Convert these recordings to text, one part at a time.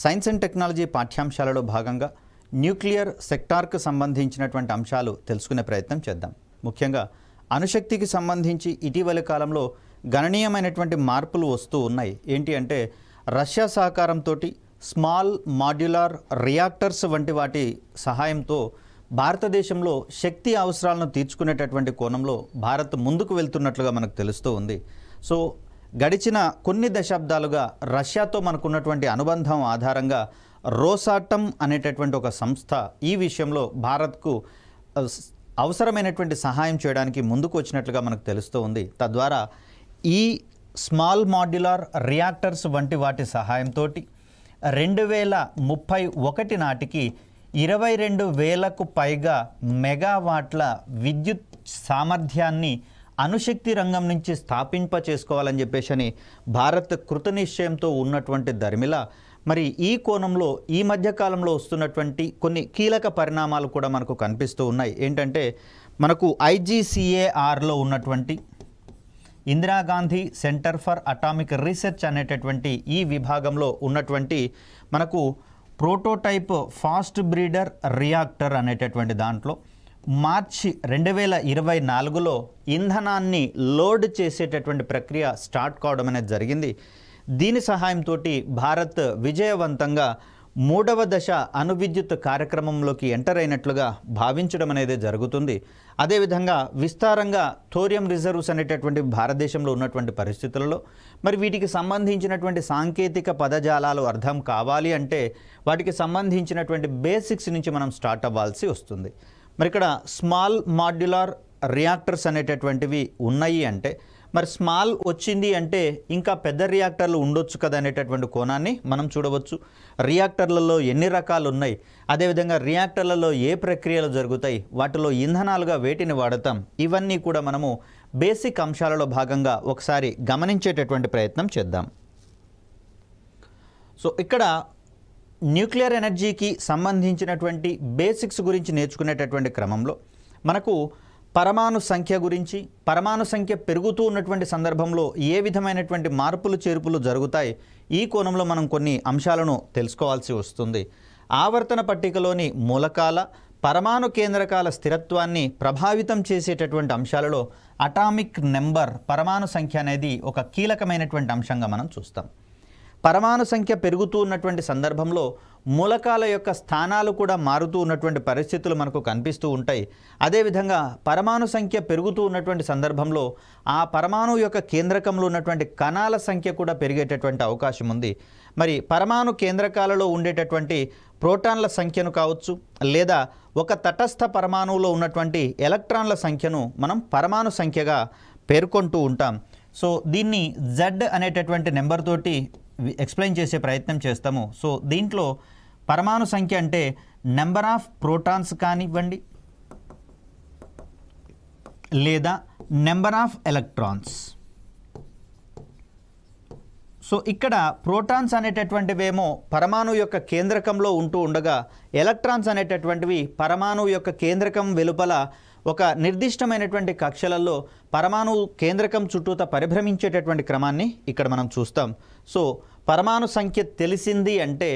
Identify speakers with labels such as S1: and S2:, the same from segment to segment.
S1: Science and technology పాఠ్యాంశాలలో భాగంగా nuclear సెక్టార్కు సంబంధించినటువంటి అంశాలు తెలుసుకునే ప్రయత్నం చేద్దాం. ముఖ్యంగా అణుశక్తికి సంబంధించి ఇటీవలి కాలంలో గణనీయమైనటువంటి మార్పులు వస్తూ ఉన్నాయి. ఏంటి అంటే రష్యా సహకారంతో స్మాల్ మాడ్యులర్ రియాక్టర్స్ వంటి వాటి సహాయంతో భారతదేశంలో శక్తి అవసరాలను తీర్చుకునేటటువంటి కోణంలో భారత్ ముందుకు వెళ్తున్నట్లుగా మనకు తెలుస్తూ ఉంది. సో గడిచిన కొన్ని దశాబ్దాలుగా రష్యాతో మనకున్నటువంటి అనుబంధం ఆధారంగా రోసాటమ్ అనేటటువంటి ఒక సంస్థ ఈ విషయంలో భారత్కు అవసరమైనటువంటి సహాయం చేయడానికి ముందుకు వచ్చినట్లుగా మనకు తెలుస్తూ ఉంది. తద్వారా ఈ స్మాల్ మాడ్యులర్ రియాక్టర్స్ వంటి వాటి సహాయంతో 2031 నాటికి 22,000కు పైగా మెగావాట్ల విద్యుత్ సామర్థ్యాన్ని అణుశక్తి రంగం నుంచి స్థాపింప చేసుకోవాలని చెప్పేసి భారత్ కృతనిశ్చయంతో ఉన్నటువంటి దరిమిల మరి ఈ కోణంలో ఈ మధ్యకాలంలో వస్తున్నటువంటి కొన్ని కీలక పరిణామాలు కూడా మనకు కనిపిస్తూ ఉన్నాయి. ఏంటంటే మనకు IGCARలో ఉన్నటువంటి Indira Gandhi centre for atomic research అనేటటువంటి ఈ విభాగంలో ఉన్నటువంటి మనకు ప్రోటోటైప్ ఫాస్ట్ బ్రీడర్ రియాక్టర్ అనేటటువంటి దాంట్లో మార్చి 2024లో ఇంధనాన్ని లోడ్ చేసేటటువంటి ప్రక్రియ స్టార్ట్ కావడం అనేది జరిగింది. దీని సహాయంతో భారత్ విజయవంతంగా 3వ దశ అణువిద్యుత్ కార్యక్రమంలోకి ఎంటర్ అయినట్లుగా భావించడం అనేది జరుగుతుంది. అదేవిధంగా విస్తారంగా థోరియం రిజర్వ్స్ అనేటటువంటి భారతదేశంలో ఉన్నటువంటి పరిస్థితులలో మరి వీటికి సంబంధించినటువంటి సాంకేతిక పదజాలాలు అర్థం కావాలి అంటే వాటికి సంబంధించినటువంటి బేసిక్స్ నుంచి మనం స్టార్ట్ అవ్వాల్సి వస్తుంది. మరి ఇక్కడ స్మాల్ మాడ్యులర్ రియాక్టర్స్ అనేటటువంటివి ఉన్నాయి అంటే మరి స్మాల్ వచ్చింది అంటే ఇంకా పెద్ద రియాక్టర్లు ఉండొచ్చు కదా అనేటటువంటి కోణాన్ని మనం చూడవచ్చు. రియాక్టర్లలో ఎన్ని రకాలు ఉన్నాయి, అదేవిధంగా రియాక్టర్లలో ఏ ప్రక్రియలు జరుగుతాయి, వాటిలో ఇంధనాలుగా వేటిని వాడతాం, ఇవన్నీ కూడా మనము బేసిక్ అంశాలలో భాగంగా ఒకసారి గమనించేటటువంటి ప్రయత్నం చేద్దాం. సో ఇక్కడ న్యూక్లియర్ ఎనర్జీకి సంబంధించినటువంటి బేసిక్స్ గురించి నేర్చుకునేటటువంటి క్రమంలో మనకు పరమాణు సంఖ్య గురించి, పరమాణు సంఖ్య పెరుగుతూ ఉన్నటువంటి సందర్భంలో ఏ విధమైనటువంటి మార్పులు చేర్పులు జరుగుతాయి, ఈ కోణంలో మనం కొన్ని అంశాలను తెలుసుకోవాల్సి వస్తుంది. ఆవర్తన పట్టికలోని మూలకాల పరమాణు కేంద్రకాల స్థిరత్వాన్ని ప్రభావితం చేసేటటువంటి అంశాలలో అటామిక్ నెంబర్ పరమాణు సంఖ్య అనేది ఒక కీలకమైనటువంటి అంశంగా మనం చూస్తాం. పరమాణు సంఖ్య పెరుగుతూ ఉన్నటువంటి సందర్భంలో మూలకాల యొక్క స్థానాలు కూడా మారుతూ ఉన్నటువంటి పరిస్థితులు మనకు కనిపిస్తూ ఉంటాయి. అదేవిధంగా పరమాణు సంఖ్య పెరుగుతూ ఉన్నటువంటి సందర్భంలో ఆ పరమాణు యొక్క కేంద్రకంలో ఉన్నటువంటి కణాల సంఖ్య కూడా పెరిగేటటువంటి అవకాశం ఉంది. మరి పరమాణు కేంద్రకాలలో ఉండేటటువంటి ప్రోటాన్ల సంఖ్యను కావచ్చు, లేదా ఒక తటస్థ పరమాణువులో ఉన్నటువంటి ఎలక్ట్రాన్ల సంఖ్యను మనం పరమాణు సంఖ్యగా పేర్కొంటూ ఉంటాం. సో దీన్ని Z అనేటటువంటి నెంబర్ తోటి ఎక్స్ప్లెయిన్ చేసే ప్రయత్నం చేస్తాము. సో దీంట్లో పరమాణు సంఖ్య అంటే నెంబర్ ఆఫ్ ప్రోటాన్స్ కానివ్వండి, లేదా నెంబర్ ఆఫ్ ఎలక్ట్రాన్స్. సో ఇక్కడ ప్రోటాన్స్ అనేటటువంటివేమో పరమాణు యొక్క కేంద్రకంలో ఉంటూ ఉండగా ఎలక్ట్రాన్స్ అనేటటువంటివి పరమాణు యొక్క కేంద్రకం వెలుపల ఒక నిర్దిష్టమైనటువంటి కక్షలలో పరమాణు కేంద్రకం చుట్టూత పరిభ్రమించేటటువంటి క్రమాన్ని ఇక్కడ మనం చూస్తాం. సో పరమాణు సంఖ్య తెలిసింది అంటే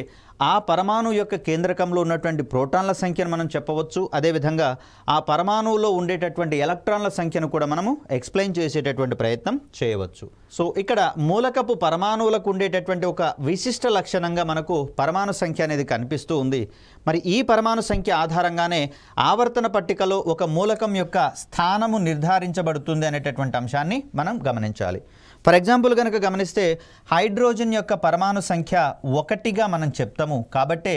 S1: ఆ పరమాణు యొక్క కేంద్రకంలో ఉన్నటువంటి ప్రోటాన్ల సంఖ్యను మనం చెప్పవచ్చు. అదేవిధంగా ఆ పరమాణువులో ఉండేటటువంటి ఎలక్ట్రాన్ల సంఖ్యను కూడా మనము ఎక్స్ప్లెయిన్ చేసేటటువంటి ప్రయత్నం చేయవచ్చు. సో ఇక్కడ మూలకపు పరమాణువులకు ఉండేటటువంటి ఒక విశిష్ట లక్షణంగా మనకు పరమాణు సంఖ్య అనేది కనిపిస్తూ ఉంది. మరి ఈ పరమాణు సంఖ్య ఆధారంగానే ఆవర్తన పట్టికలో ఒక మూలకం యొక్క స్థానము నిర్ధారించబడుతుంది అనేటటువంటి అంశాన్ని మనం గమనించాలి. ఫర్ ఎగ్జాంపుల్ కనుక గమనిస్తే హైడ్రోజన్ యొక్క పరమాణు సంఖ్య 1గా మనం చెప్తాము. కాబట్టే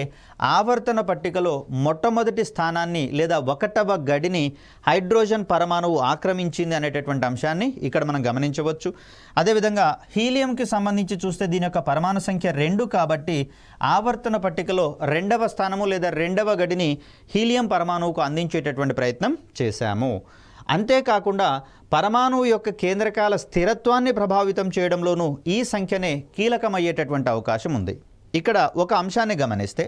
S1: ఆవర్తన పట్టికలో మొట్టమొదటి స్థానాన్ని లేదా 1వ గడిని హైడ్రోజన్ పరమాణువు ఆక్రమించింది అనేటటువంటి అంశాన్ని ఇక్కడ మనం గమనించవచ్చు. అదేవిధంగా హీలియంకి సంబంధించి చూస్తే దీని యొక్క పరమాణు సంఖ్య 2 కాబట్టి ఆవర్తన పట్టికలో 2వ స్థానము లేదా 2వ గడిని హీలియం పరమాణువుకు అందించేటటువంటి ప్రయత్నం చేశాము. అంతేకాకుండా పరమాణువు యొక్క కేంద్రకాల స్థిరత్వాన్ని ప్రభావితం చేయడంలోనూ ఈ సంఖ్యనే కీలకమయ్యేటటువంటి అవకాశం ఉంది. ఇక్కడ ఒక అంశాన్ని గమనిస్తే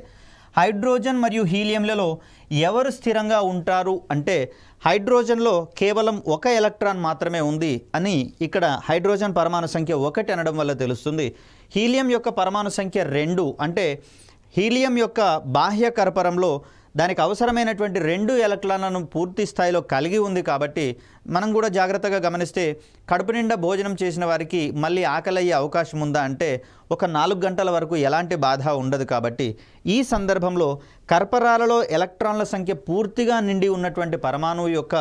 S1: హైడ్రోజన్ మరియు హీలియంలలో ఎవరు స్థిరంగా ఉంటారు అంటే హైడ్రోజన్లో కేవలం ఒక ఎలక్ట్రాన్ మాత్రమే ఉంది అని ఇక్కడ హైడ్రోజన్ పరమాణు సంఖ్య 1 అనడం వల్ల తెలుస్తుంది. హీలియం యొక్క పరమాణు సంఖ్య 2 అంటే హీలియం యొక్క బాహ్య కర్పరంలో దానికి అవసరమైనటువంటి 2 ఎలక్ట్రాన్లను పూర్తి స్థాయిలో కలిగి ఉంది కాబట్టి మనం కూడా జాగ్రత్తగా గమనిస్తే కడుపు నిండా భోజనం చేసిన వారికి మళ్ళీ ఆకలయ్యే అవకాశం ఉందా అంటే ఒక 4 గంటల వరకు ఎలాంటి బాధ ఉండదు. కాబట్టి ఈ సందర్భంలో కర్పరాలలో ఎలక్ట్రాన్ల సంఖ్య పూర్తిగా నిండి ఉన్నటువంటి పరమాణువు యొక్క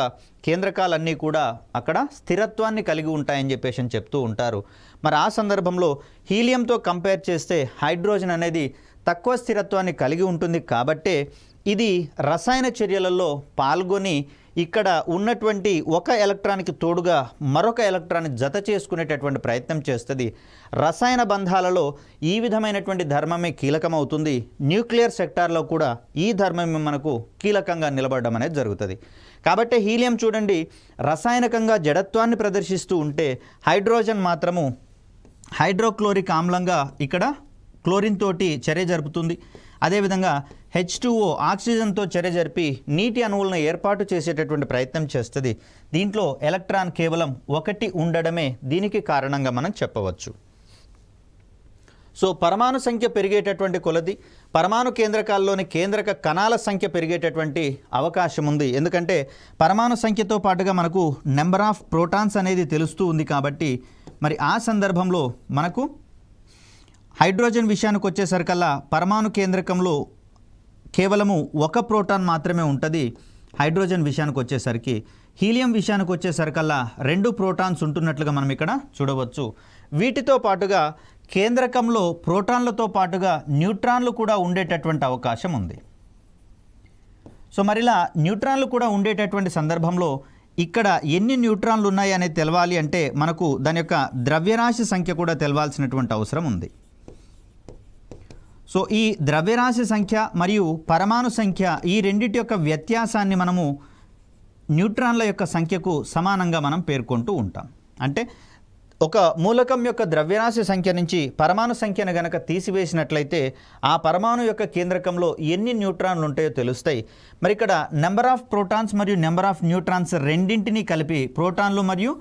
S1: కేంద్రకాలన్నీ కూడా అక్కడ స్థిరత్వాన్ని కలిగి ఉంటాయని చెప్పేసి చెప్తూ ఉంటారు. మరి ఆ సందర్భంలో హీలియంతో కంపేర్ చేస్తే హైడ్రోజన్ అనేది తక్కువ స్థిరత్వాన్ని కలిగి ఉంటుంది. కాబట్టే ఇది రసాయన చర్యలలో పాల్గొని ఇక్కడ ఉన్నటువంటి ఒక ఎలక్ట్రాన్కి తోడుగా మరొక ఎలక్ట్రాన్ని జత చేసుకునేటటువంటి ప్రయత్నం చేస్తుంది. రసాయన బంధాలలో ఈ విధమైనటువంటి ధర్మమే కీలకమవుతుంది. న్యూక్లియర్ సెక్టార్లో కూడా ఈ ధర్మమే మనకు కీలకంగా నిలబడడం అనేది జరుగుతుంది. కాబట్టి హీలియం చూడండి రసాయనికంగా జడత్వాన్ని ప్రదర్శిస్తూ ఉంటే హైడ్రోజన్ మాత్రము హైడ్రోక్లోరిక్ ఆమ్లంగా ఇక్కడ క్లోరిన్ తోటి చర్య జరుపుతుంది. అదేవిధంగా H2O ఆక్సిజన్తో చర్య జరిపి నీటి అణువులను ఏర్పాటు చేసేటటువంటి ప్రయత్నం చేస్తుంది. దీంట్లో ఎలక్ట్రాన్ కేవలం 1 ఉండడమే దీనికి కారణంగా మనం చెప్పవచ్చు. సో పరమాణు సంఖ్య పెరిగేటటువంటి కొలది పరమాణు కేంద్రకాల్లోని కేంద్రక కణాల సంఖ్య పెరిగేటటువంటి అవకాశం ఉంది. ఎందుకంటే పరమాణు సంఖ్యతో పాటుగా మనకు నెంబర్ ఆఫ్ ప్రోటాన్స్ అనేది తెలుస్తూ ఉంది. కాబట్టి మరి ఆ సందర్భంలో మనకు హైడ్రోజన్ విషయానికి వచ్చేసరికల్లా పరమాణు కేంద్రకంలో కేవలము 1 ప్రోటాన్ మాత్రమే ఉంటుంది. హైడ్రోజన్ విషయానికి వచ్చేసరికి హీలియం విషయానికి వచ్చేసరికల్లా 2 ప్రోటాన్స్ ఉంటున్నట్లుగా మనం ఇక్కడ చూడవచ్చు. వీటితో పాటుగా కేంద్రకంలో ప్రోటాన్లతో పాటుగా న్యూట్రాన్లు కూడా ఉండేటటువంటి అవకాశం ఉంది. సో మరిలా న్యూట్రాన్లు కూడా ఉండేటటువంటి సందర్భంలో ఇక్కడ ఎన్ని న్యూట్రాన్లు ఉన్నాయి అనేది తెలవాలి అంటే మనకు దాని యొక్క ద్రవ్యరాశి సంఖ్య కూడా తెలవాల్సినటువంటి అవసరం ఉంది. సో ఈ ద్రవ్యరాశి సంఖ్య మరియు పరమాణు సంఖ్య ఈ రెండిటి యొక్క వ్యత్యాసాన్ని మనము న్యూట్రాన్ల యొక్క సంఖ్యకు సమానంగా మనం పేర్కొంటూ ఉంటాం. అంటే ఒక మూలకం యొక్క ద్రవ్యరాశి సంఖ్య నుంచి పరమాణు సంఖ్యను గనక తీసివేసినట్లయితే ఆ పరమాణు యొక్క కేంద్రకంలో ఎన్ని న్యూట్రాన్లు ఉంటాయో తెలుస్తాయి. మరి ఇక్కడ నెంబర్ ఆఫ్ ప్రోటాన్స్ మరియు నెంబర్ ఆఫ్ న్యూట్రాన్స్ రెండింటినీ కలిపి ప్రోటాన్లు మరియు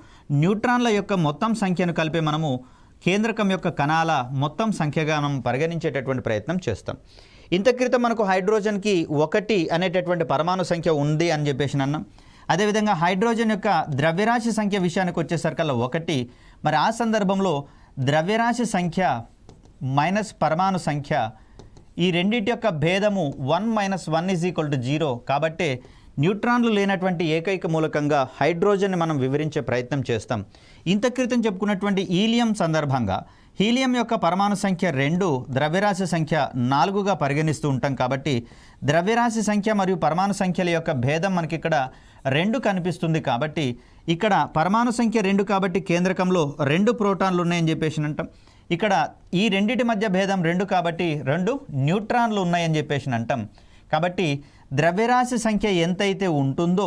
S1: న్యూట్రాన్ల యొక్క మొత్తం సంఖ్యను కలిపి మనము కేంద్రకం యొక్క కణాల మొత్తం సంఖ్యగా మనం పరిగణించేటటువంటి ప్రయత్నం చేస్తాం. ఇంత క్రితం మనకు హైడ్రోజన్కి 1 అనేటటువంటి పరమాణు సంఖ్య ఉంది అని చెప్పేసి అన్నాం. అదేవిధంగా హైడ్రోజన్ యొక్క ద్రవ్యరాశి సంఖ్య విషయానికి వచ్చేసరికల్లా 1. మరి ఆ సందర్భంలో ద్రవ్యరాశి సంఖ్య మైనస్ పరమాణు సంఖ్య ఈ రెండింటి యొక్క భేదము 1 - 1 = 0. కాబట్టి న్యూట్రాన్లు లేనటువంటి ఏకైక మూలకంగా హైడ్రోజన్ని మనం వివరించే ప్రయత్నం చేస్తాం. ఇంత క్రితం చెప్పుకున్నటువంటి హీలియం సందర్భంగా హీలియం యొక్క పరమాణు సంఖ్య 2 ద్రవ్యరాశి సంఖ్య 4గా పరిగణిస్తూ ఉంటాం. కాబట్టి ద్రవ్యరాశి సంఖ్య మరియు పరమాణు సంఖ్యల యొక్క భేదం మనకి ఇక్కడ 2 కనిపిస్తుంది. కాబట్టి ఇక్కడ పరమాణు సంఖ్య 2 కాబట్టి కేంద్రకంలో 2 ప్రోటాన్లు ఉన్నాయని చెప్పేసి అంటాం. ఇక్కడ ఈ రెండిటి మధ్య భేదం 2 కాబట్టి 2 న్యూట్రాన్లు ఉన్నాయని చెప్పేసి అంటాం. కాబట్టి ద్రవ్యరాశి సంఖ్య ఎంతైతే ఉంటుందో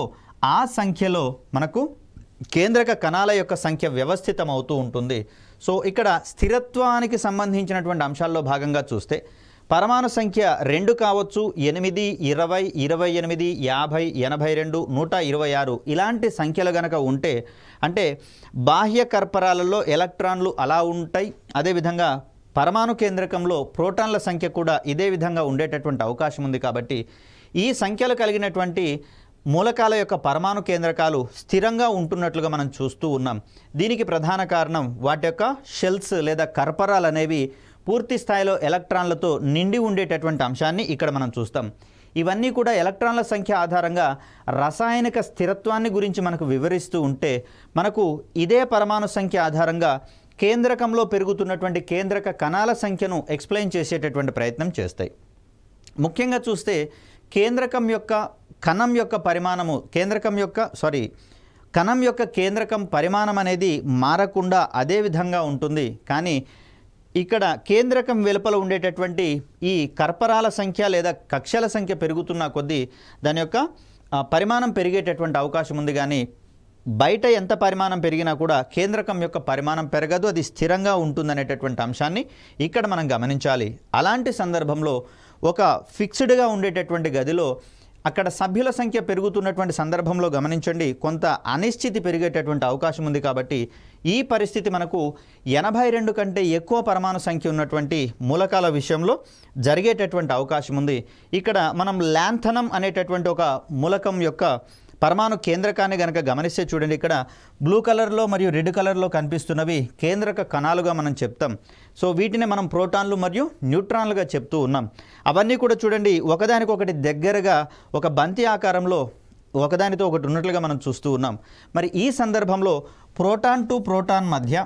S1: ఆ సంఖ్యలో మనకు కేంద్రక కణాల యొక్క సంఖ్య వ్యవస్థితం అవుతూ ఉంటుంది. సో ఇక్కడ స్థిరత్వానికి సంబంధించినటువంటి అంశాల్లో భాగంగా చూస్తే పరమాణు సంఖ్య 2 కావచ్చు, 8, 20, 28, 50, 82, 126 ఇలాంటి సంఖ్యలు గనక ఉంటే అంటే బాహ్య కర్పరాలలో ఎలక్ట్రాన్లు అలా ఉంటాయి. అదేవిధంగా పరమాణు కేంద్రకంలో ప్రోటాన్ల సంఖ్య కూడా ఇదే విధంగా ఉండేటటువంటి అవకాశం ఉంది. కాబట్టి ఈ సంఖ్యలు కలిగినటువంటి మూలకాల యొక్క పరమాణు కేంద్రకాలు స్థిరంగా ఉంటున్నట్లుగా మనం చూస్తూ ఉన్నాం. దీనికి ప్రధాన కారణం వాటి యొక్క షెల్స్ లేదా కర్పరాలు అనేవి పూర్తి స్థాయిలో ఎలక్ట్రాన్లతో నిండి ఉండేటటువంటి అంశాన్ని ఇక్కడ మనం చూస్తాం. ఇవన్నీ కూడా ఎలక్ట్రాన్ల సంఖ్య ఆధారంగా రసాయనిక స్థిరత్వాన్ని గురించి మనకు వివరిస్తూ ఉంటే మనకు ఇదే పరమాణు సంఖ్య ఆధారంగా కేంద్రకంలో పెరుగుతున్నటువంటి కేంద్రక కణాల సంఖ్యను ఎక్స్ప్లెయిన్ చేసేటటువంటి ప్రయత్నం చేస్తాయి. ముఖ్యంగా చూస్తే కేంద్రకం యొక్క కణం యొక్క పరిమాణము కణం యొక్క కేంద్రకం పరిమాణం అనేది మారకుండా అదే విధంగా ఉంటుంది. కానీ ఇక్కడ కేంద్రకం వెలుపల ఉండేటటువంటి ఈ కర్పరాల సంఖ్య లేదా కక్షల సంఖ్య పెరుగుతున్న కొద్దీ దాని యొక్క పరిమాణం పెరిగేటటువంటి అవకాశం ఉంది. కానీ బయట ఎంత పరిమాణం పెరిగినా కూడా కేంద్రకం యొక్క పరిమాణం పెరగదు, అది స్థిరంగా ఉంటుందనేటటువంటి అంశాన్ని ఇక్కడ మనం గమనించాలి. అలాంటి సందర్భంలో ఒక ఫిక్స్డ్గా ఉండేటటువంటి గదిలో అక్కడ సభ్యుల సంఖ్య పెరుగుతున్నటువంటి సందర్భంలో గమనించండి కొంత అనిశ్చితి పెరిగేటటువంటి అవకాశం ఉంది. కాబట్టి ఈ పరిస్థితి మనకు 82 కంటే ఎక్కువ పరమాణు సంఖ్య ఉన్నటువంటి మూలకాల విషయంలో జరిగేటటువంటి అవకాశం ఉంది. ఇక్కడ మనం ల్యాంథనం అనేటటువంటి ఒక మూలకం యొక్క పరమాణు కేంద్రకాన్ని గనక గమనిస్తే చూడండి, ఇక్కడ బ్లూ కలర్లో మరియు రెడ్ కలర్లో కనిపిస్తున్నవి కేంద్రక కణాలుగా మనం చెప్తాం. సో వీటిని మనం ప్రోటాన్లు మరియు న్యూట్రాన్లుగా చెప్తూ ఉన్నాం. అవన్నీ కూడా చూడండి ఒకదానికొకటి దగ్గరగా ఒక బంతి ఆకారంలో ఒకదానితో ఒకటి ఉన్నట్లుగా మనం చూస్తూ ఉన్నాం. మరి ఈ సందర్భంలో ప్రోటాన్ టు ప్రోటాన్ మధ్య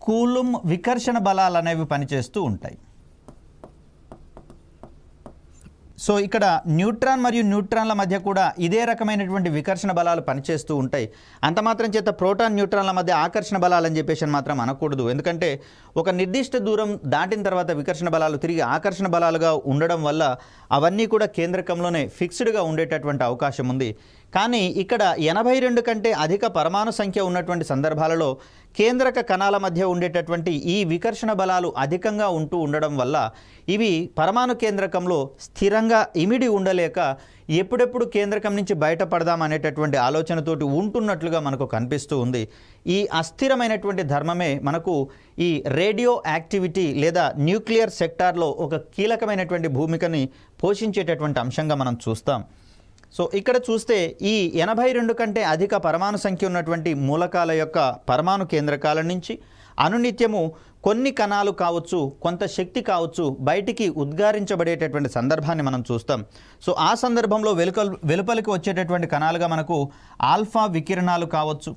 S1: కూలుంబ్ వికర్షణ బలాలు అనేవి పనిచేస్తూ ఉంటాయి. సో ఇక్కడ న్యూట్రాన్ మరియు న్యూట్రాన్ల మధ్య కూడా ఇదే రకమైనటువంటి వికర్షణ బలాలు పనిచేస్తూ ఉంటాయి. అంత మాత్రం చేత ప్రోటాన్ న్యూట్రాన్ల మధ్య ఆకర్షణ బలాలు అని చెప్పేసి మాత్రం అనకూడదు. ఎందుకంటే ఒక నిర్దిష్ట దూరం దాటిన తర్వాత వికర్షణ బలాలు తిరిగి ఆకర్షణ బలాలుగా ఉండడం వల్ల అవన్నీ కూడా కేంద్రకంలోనే ఫిక్స్డ్గా ఉండేటటువంటి అవకాశం ఉంది. కానీ ఇక్కడ 82 కంటే అధిక పరమాణు సంఖ్య ఉన్నటువంటి సందర్భాలలో కేంద్రక కణాల మధ్య ఉండేటటువంటి ఈ వికర్షణ బలాలు అధికంగా ఉంటూ ఉండడం వల్ల ఇవి పరమాణు కేంద్రకంలో స్థిరంగా ఇమిడి ఉండలేక ఎప్పుడెప్పుడు కేంద్రకం నుంచి బయటపడదాం అనేటటువంటి ఆలోచనతోటి ఉంటున్నట్లుగా మనకు కనిపిస్తూ ఉంది. ఈ అస్థిరమైనటువంటి ధర్మమే మనకు ఈ రేడియో యాక్టివిటీ లేదా న్యూక్లియర్ సెక్టార్లో ఒక కీలకమైనటువంటి భూమికని పోషించేటటువంటి అంశంగా మనం చూస్తాం. సో ఇక్కడ చూస్తే ఈ 82 కంటే అధిక పరమాణు సంఖ్య ఉన్నటువంటి మూలకాల యొక్క పరమాణు కేంద్రకాల నుంచి అనునిత్యము కొన్ని కణాలు కావచ్చు, కొంత శక్తి కావచ్చు బయటికి ఉద్గారించబడేటటువంటి సందర్భాన్ని మనం చూస్తాం. సో ఆ సందర్భంలో వెలుపలికి వచ్చేటటువంటి కణాలుగా మనకు ఆల్ఫా వికిరణాలు కావచ్చు,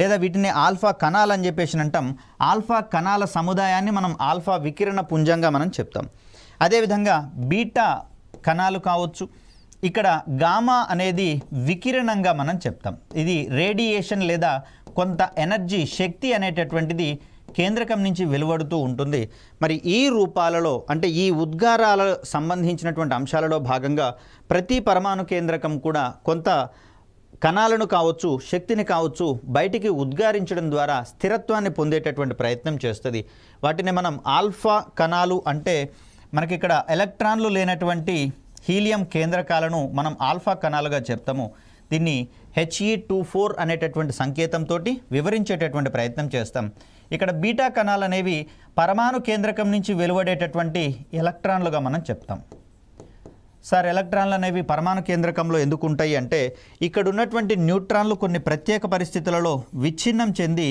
S1: లేదా వీటిని ఆల్ఫా కణాలు అని చెప్పేసి అంటాం. ఆల్ఫా కణాల సముదాయాన్ని మనం ఆల్ఫా వికిరణ పుంజంగా మనం చెప్తాం. అదేవిధంగా బీటా కణాలు కావచ్చు. ఇక్కడ గామా అనేది వికిరణంగా మనం చెప్తాం. ఇది రేడియేషన్ లేదా కొంత ఎనర్జీ శక్తి అనేటటువంటిది కేంద్రకం నుంచి వెలువడుతూ ఉంటుంది. మరి ఈ రూపాలలో అంటే ఈ ఉద్గారాల సంబంధించినటువంటి అంశాలలో భాగంగా ప్రతి పరమాణు కేంద్రకం కూడా కొంత కణాలను కావచ్చు, శక్తిని కావచ్చు బయటికి ఉద్గారించడం ద్వారా స్థిరత్వాన్ని పొందేటటువంటి ప్రయత్నం చేస్తుంది. వాటిని మనం ఆల్ఫా కణాలు అంటే మనకి ఇక్కడ ఎలక్ట్రాన్లు లేనటువంటి హీలియం కేంద్రకాలను మనం ఆల్ఫా కణాలుగా చెప్తాము. దీన్ని He24 అనేటటువంటి సంకేతంతో వివరించేటటువంటి ప్రయత్నం చేస్తాం. ఇక్కడ బీటా కణాలు అనేవి పరమాణు కేంద్రకం నుంచి వెలువడేటటువంటి ఎలక్ట్రాన్లుగా మనం చెప్తాం. సార్ ఎలక్ట్రాన్లు అనేవి పరమాణు కేంద్రకంలో ఎందుకు ఉంటాయి అంటే ఇక్కడ ఉన్నటువంటి న్యూట్రాన్లు కొన్ని ప్రత్యేక పరిస్థితులలో విచ్ఛిన్నం చెంది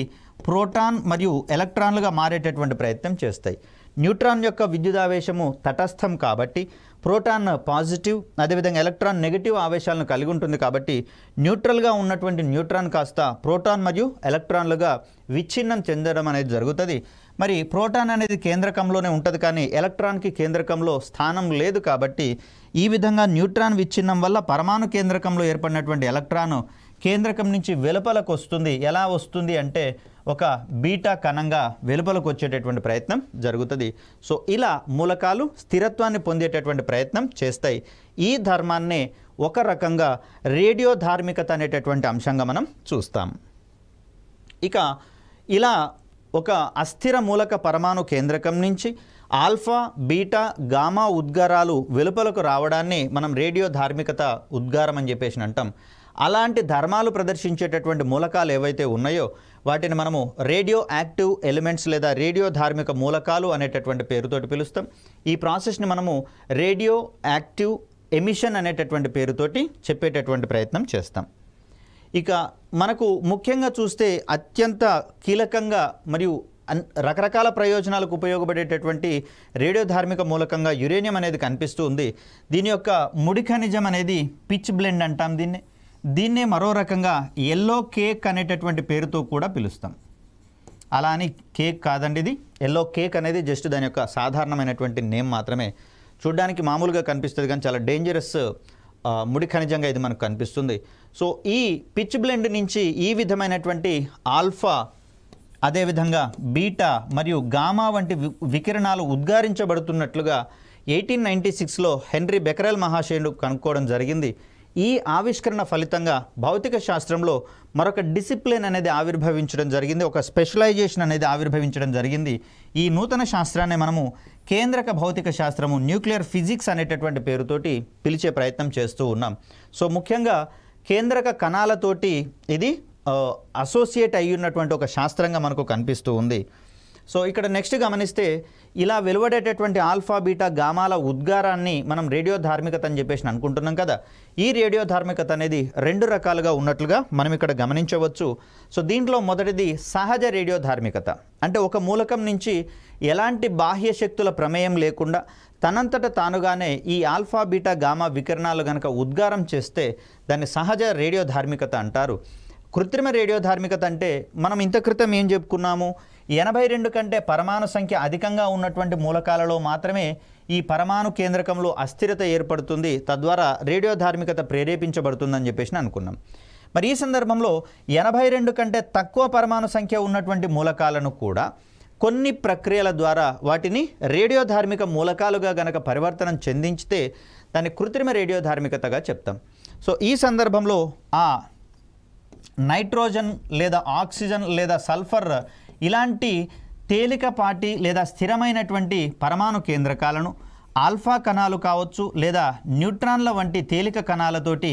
S1: ప్రోటాన్ మరియు ఎలక్ట్రాన్లుగా మారేటటువంటి ప్రయత్నం చేస్తాయి. న్యూట్రాన్ యొక్క విద్యుదావేశము తటస్థం కాబట్టి ప్రోటాన్ పాజిటివ్, అదేవిధంగా ఎలక్ట్రాన్ నెగిటివ్ ఆవేశాలను కలిగి ఉంటుంది. కాబట్టి న్యూట్రల్గా ఉన్నటువంటి న్యూట్రాన్ కాస్త ప్రోటాన్ మరియు ఎలక్ట్రాన్లుగా విచ్ఛిన్నం చెందడం అనేది జరుగుతుంది. మరి ప్రోటాన్ అనేది కేంద్రకంలోనే ఉంటుంది, కానీ ఎలక్ట్రాన్కి కేంద్రకంలో స్థానం లేదు. కాబట్టి ఈ విధంగా న్యూట్రాన్ విచ్ఛిన్నం వల్ల పరమాణు కేంద్రకంలో ఏర్పడినటువంటి ఎలక్ట్రాన్ కేంద్రకం నుంచి వెలుపలకు వస్తుంది. ఎలా వస్తుంది అంటే ఒక బీటా కణంగా వెలుపలకు వచ్చేటటువంటి ప్రయత్నం జరుగుతుంది. సో ఇలా మూలకాలు స్థిరత్వాన్ని పొందేటటువంటి ప్రయత్నం చేస్తాయి. ఈ ధర్మాన్నే ఒక రకంగా రేడియో ధార్మికత అనేటటువంటి అంశంగా మనం చూస్తాం. ఇక ఇలా ఒక అస్థిర మూలక పరమాణు కేంద్రకం నుంచి ఆల్ఫా, బీటా, గామా ఉద్గారాలు వెలుపలకు రావడాన్ని మనం రేడియో ధార్మికత ఉద్గారం అని చెప్పేసి అంటాం. అలాంటి ధర్మాలు ప్రదర్శించేటటువంటి మూలకాలు ఏవైతే ఉన్నాయో వాటిని మనము రేడియో యాక్టివ్ ఎలిమెంట్స్ లేదా రేడియో ధార్మిక మూలకాలు అనేటటువంటి పేరుతోటి పిలుస్తాం. ఈ ప్రాసెస్ని మనము రేడియో యాక్టివ్ ఎమిషన్ అనేటటువంటి పేరుతోటి చెప్పేటటువంటి ప్రయత్నం చేస్తాం. ఇక మనకు ముఖ్యంగా చూస్తే అత్యంత కీలకంగా మరియు రకరకాల ప్రయోజనాలకు ఉపయోగపడేటటువంటి రేడియో ధార్మిక మూలకంగా యురేనియం అనేది కనిపిస్తూ ఉంది. దీని యొక్క ముడి ఖనిజం అనేది పిచ్ బ్లెండ్ అంటాం. దీన్నే మరో రకంగా ఎల్లో కేక్ అనేటటువంటి పేరుతో కూడా పిలుస్తాం. అలా అని కేక్ కాదండి, ఇది ఎల్లో కేక్ అనేది జస్ట్ దాని యొక్క సాధారణమైనటువంటి నేమ్ మాత్రమే. చూడడానికి మామూలుగా కనిపిస్తుంది కానీ చాలా డేంజరస్ ముడి ఖనిజంగా ఇది మనకు కనిపిస్తుంది. సో ఈ పిచ్ బ్లెండ్ నుంచి ఈ విధమైనటువంటి ఆల్ఫా, అదేవిధంగా బీటా మరియు గామా వంటి వికిరణాలు ఉద్గారించబడుతున్నట్లుగా 1896లో హెన్రీ బెకరెల్ మహాశయుడు కనుక్కోవడం జరిగింది. ఈ ఆవిష్కరణ ఫలితంగా భౌతిక శాస్త్రంలో మరొక డిసిప్లిన్ అనేది ఆవిర్భవించడం జరిగింది, ఒక స్పెషలైజేషన్ అనేది ఆవిర్భవించడం జరిగింది. ఈ నూతన శాస్త్రాన్ని మనము కేంద్రక భౌతిక శాస్త్రము, న్యూక్లియర్ ఫిజిక్స్ అనేటటువంటి పేరుతోటి పిలిచే ప్రయత్నం చేస్తూ ఉన్నాం. సో ముఖ్యంగా కేంద్రక కణాలతోటి ఇది అసోసియేట్ అయ్యి ఉన్నటువంటి ఒక శాస్త్రంగా మనకు కనిపిస్తూ ఉంది. సో ఇక్కడ నెక్స్ట్ గమనిస్తే ఇలా వెలువడేటటువంటి ఆల్ఫా బీటా గామాల ఉద్గారాన్ని మనం రేడియో ధార్మికత అని చెప్పేసి అనుకుంటున్నాం కదా. ఈ రేడియో ధార్మికత అనేది 2 రకాలుగా ఉన్నట్లుగా మనం ఇక్కడ గమనించవచ్చు. సో దీంట్లో మొదటిది సహజ రేడియో ధార్మికత, అంటే ఒక మూలకం నుంచి ఎలాంటి బాహ్య శక్తుల ప్రమేయం లేకుండా తనంతట తానుగానే ఈ ఆల్ఫా బీటా గామా వికిరణాలు కనుక ఉద్గారం చేస్తే దాన్ని సహజ రేడియో ధార్మికత అంటారు. కృత్రిమ రేడియో ధార్మికత అంటే మనం ఇంత క్రితం ఏం చెప్పుకున్నాము, 82 కంటే పరమాణు సంఖ్య అధికంగా ఉన్నటువంటి మూలకాలలో మాత్రమే ఈ పరమాణు కేంద్రకంలో అస్థిరత ఏర్పడుతుంది, తద్వారా రేడియో ధార్మికత ప్రేరేపించబడుతుందని చెప్పేసి అనుకున్నాం. మరి ఈ సందర్భంలో 82 కంటే తక్కువ పరమాణు సంఖ్య ఉన్నటువంటి మూలకాలను కూడా కొన్ని ప్రక్రియల ద్వారా వాటిని రేడియో ధార్మిక మూలకాలుగా గనక పరివర్తనం చెందించితే దాన్ని కృత్రిమ రేడియో ధార్మికతగా చెప్తాం. సో ఈ సందర్భంలో ఆ నైట్రోజన్ లేదా ఆక్సిజన్ లేదా సల్ఫర్ ఇలాంటి తేలికపాటి లేదా స్థిరమైనటువంటి పరమాణు కేంద్రకాలను ఆల్ఫా కణాలు కావచ్చు లేదా న్యూట్రాన్ల వంటి తేలిక కణాలతోటి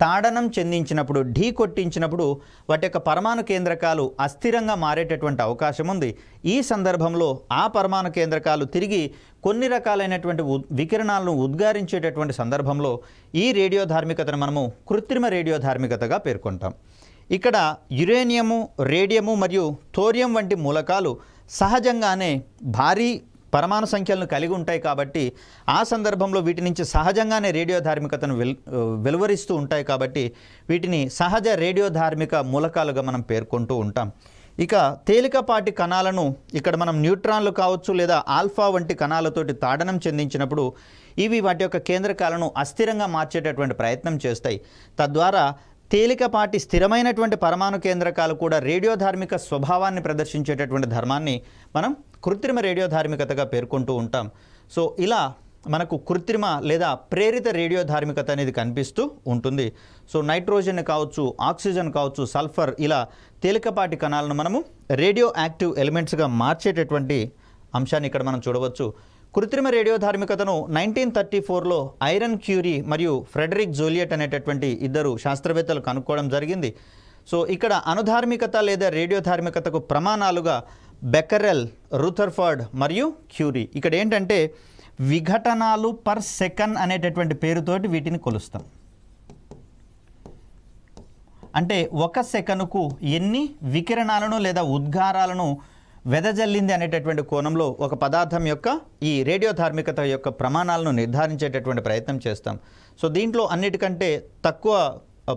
S1: తాడనం చెందించినప్పుడు, ఢీ కొట్టించినప్పుడు వాటి యొక్క పరమాణు కేంద్రకాలు అస్థిరంగా మారేటటువంటి అవకాశం ఉంది. ఈ సందర్భంలో ఆ పరమాణు కేంద్రకాలు తిరిగి కొన్ని రకాలైనటువంటి వికిరణాలను ఉద్గారించేటటువంటి సందర్భంలో ఈ రేడియో ధార్మికతను మనము కృత్రిమ రేడియో ధార్మికతగా పేర్కొంటాం. ఇక్కడ యురేనియము, రేడియము మరియు థోరియం వంటి మూలకాలు సహజంగానే భారీ పరమాణు సంఖ్యలను కలిగి ఉంటాయి కాబట్టి ఆ సందర్భంలో వీటి నుంచి సహజంగానే రేడియో ధార్మికతను వెలువరిస్తూ ఉంటాయి కాబట్టి వీటిని సహజ రేడియో ధార్మిక మూలకాలుగా మనం పేర్కొంటూ ఉంటాం. ఇక తేలికపాటి కణాలను ఇక్కడ మనం న్యూట్రాన్లు కావచ్చు లేదా ఆల్ఫా వంటి కణాలతోటి తాడనం చెందించినప్పుడు ఇవి వాటి యొక్క కేంద్రకాలను అస్థిరంగా మార్చేటటువంటి ప్రయత్నం చేస్తాయి. తద్వారా తేలికపాటి స్థిరమైనటువంటి పరమాణు కేంద్రకాలు కూడా రేడియో ధార్మిక స్వభావాన్ని ప్రదర్శించేటటువంటి ధర్మాన్ని మనం కృత్రిమ రేడియో ధార్మికతగా పేర్కొంటూ ఉంటాం. సో ఇలా మనకు కృత్రిమ లేదా ప్రేరిత రేడియో ధార్మికత అనేది కనిపిస్తూ ఉంటుంది. సో నైట్రోజన్ కావచ్చు, ఆక్సిజన్ కావచ్చు, సల్ఫర్ ఇలా తేలికపాటి కణాలను మనము రేడియో యాక్టివ్ ఎలిమెంట్స్గా మార్చేటటువంటి అంశాన్ని ఇక్కడ మనం చూడవచ్చు. కృత్రిమ రేడియో ధార్మికతను 1934లో ఐరన్ క్యూరీ మరియు ఫ్రెడరిక్ జోలియట్ అనేటటువంటి 2 శాస్త్రవేత్తలు కనుక్కోవడం జరిగింది. సో ఇక్కడ అణుధార్మికత లేదా రేడియో ధార్మికతకు ప్రమాణాలుగా బెకరెల్, రూథర్ఫర్డ్ మరియు క్యూరీ. ఇక్కడ ఏంటంటే విఘటనాలు పర్ సెకండ్ అనేటటువంటి పేరుతోటి వీటిని కొలుస్తాం. అంటే 1 సెకనుకు ఎన్ని వికిరణాలను లేదా ఉద్గారాలను వెదజల్లింది అనేటటువంటి కోణంలో ఒక పదార్థం యొక్క ఈ రేడియో ధార్మికత యొక్క ప్రమాణాలను నిర్ధారించేటటువంటి ప్రయత్నం చేస్తాం. సో దీంట్లో అన్నిటికంటే తక్కువ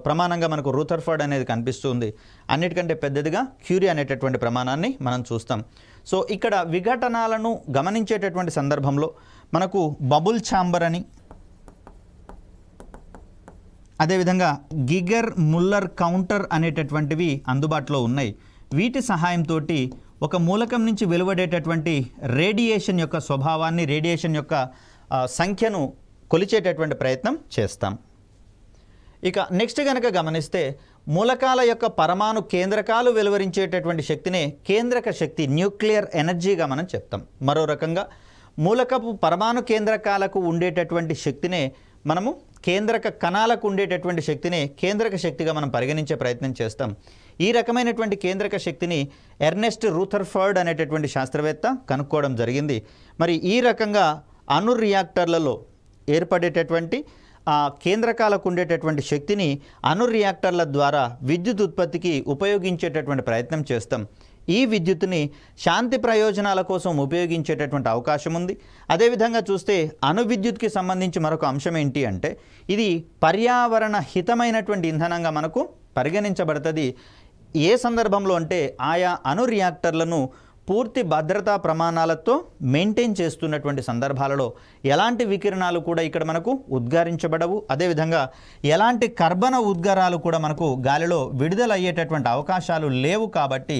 S1: ప్రమాణంగా మనకు రూథర్ఫర్డ్ అనేది కనిపిస్తుంది, అన్నిటికంటే పెద్దదిగా క్యూరీ అనేటటువంటి ప్రమాణాన్ని మనం చూస్తాం. సో ఇక్కడ విఘటనాలను గమనించేటటువంటి సందర్భంలో మనకు బబుల్ ఛాంబర్ అని, అదేవిధంగా గిగర్ ముల్లర్ కౌంటర్ అనేటటువంటివి అందుబాటులో ఉన్నాయి. వీటి సహాయంతో ఒక మూలకం నుంచి వెలువడేటటువంటి రేడియేషన్ యొక్క స్వభావాన్ని, రేడియేషన్ యొక్క సంఖ్యను కొలిచేటటువంటి ప్రయత్నం చేస్తాం. ఇక నెక్స్ట్ కనుక గమనిస్తే మూలకాల యొక్క పరమాణు కేంద్రకాలు వెలువరించేటటువంటి శక్తినే కేంద్రక శక్తి, న్యూక్లియర్ ఎనర్జీగా మనం చెప్తాం. మరో రకంగా మూలకపు పరమాణు కేంద్రకాలకు ఉండేటటువంటి శక్తినే మనము కేంద్రక కణాలకు ఉండేటటువంటి శక్తిని కేంద్రక శక్తిగా మనం పరిగణించే ప్రయత్నం చేస్తాం. ఈ రకమైనటువంటి కేంద్రక శక్తిని ఎర్నెస్ట్ రూథర్ఫర్డ్ అనేటటువంటి శాస్త్రవేత్త కనుక్కోవడం జరిగింది. మరి ఈ రకంగా అణు రియాక్టర్లలో ఏర్పడేటటువంటి కేంద్రకాలకు ఉండేటటువంటి శక్తిని అణు రియాక్టర్ల ద్వారా విద్యుత్ ఉత్పత్తికి ఉపయోగించేటటువంటి ప్రయత్నం చేస్తాం. ఈ విద్యుత్తుని శాంతి ప్రయోజనాల కోసం ఉపయోగించేటటువంటి అవకాశం ఉంది. అదేవిధంగా చూస్తే అణు విద్యుత్కి సంబంధించి మరొక అంశం ఏంటి అంటే ఇది పర్యావరణ హితమైనటువంటి ఇంధనంగా మనకు పరిగణించబడుతుంది. ఏ సందర్భంలో అంటే ఆయా అణు రియాక్టర్లను పూర్తి భద్రతా ప్రమాణాలతో మెయింటైన్ చేస్తున్నటువంటి సందర్భాలలో ఎలాంటి వికిరణాలు కూడా ఇక్కడ మనకు ఉద్గారించబడవు. అదేవిధంగా ఎలాంటి కర్బన ఉద్గారాలు కూడా మనకు గాలిలో విడుదలయ్యేటటువంటి అవకాశాలు లేవు. కాబట్టి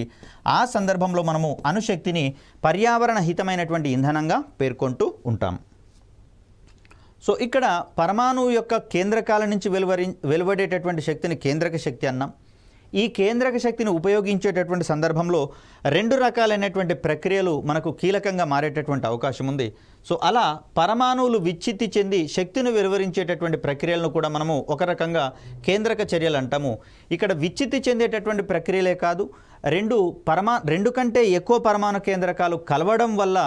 S1: ఆ సందర్భంలో మనము అణుశక్తిని పర్యావరణ హితమైనటువంటి ఇంధనంగా పేర్కొంటూ ఉంటాం. సో ఇక్కడ పరమాణువు యొక్క కేంద్రకాల నుంచి వెలువడేటటువంటి శక్తిని కేంద్రక శక్తి అన్నాం. ఈ కేంద్రక శక్తిని ఉపయోగించేటటువంటి సందర్భంలో రెండు రకాలైనటువంటి ప్రక్రియలు మనకు కీలకంగా మారేటటువంటి అవకాశం ఉంది. సో అలా పరమాణువులు విచ్ఛిత్తి చెంది శక్తిని వెలువరించేటటువంటి ప్రక్రియలను కూడా మనము ఒక రకంగా కేంద్రక చర్యలు అంటాము. ఇక్కడ విచ్ఛిత్తి చెందేటటువంటి ప్రక్రియలే కాదు, రెండు కంటే ఎక్కువ పరమాణు కేంద్రకాలు కలవడం వల్ల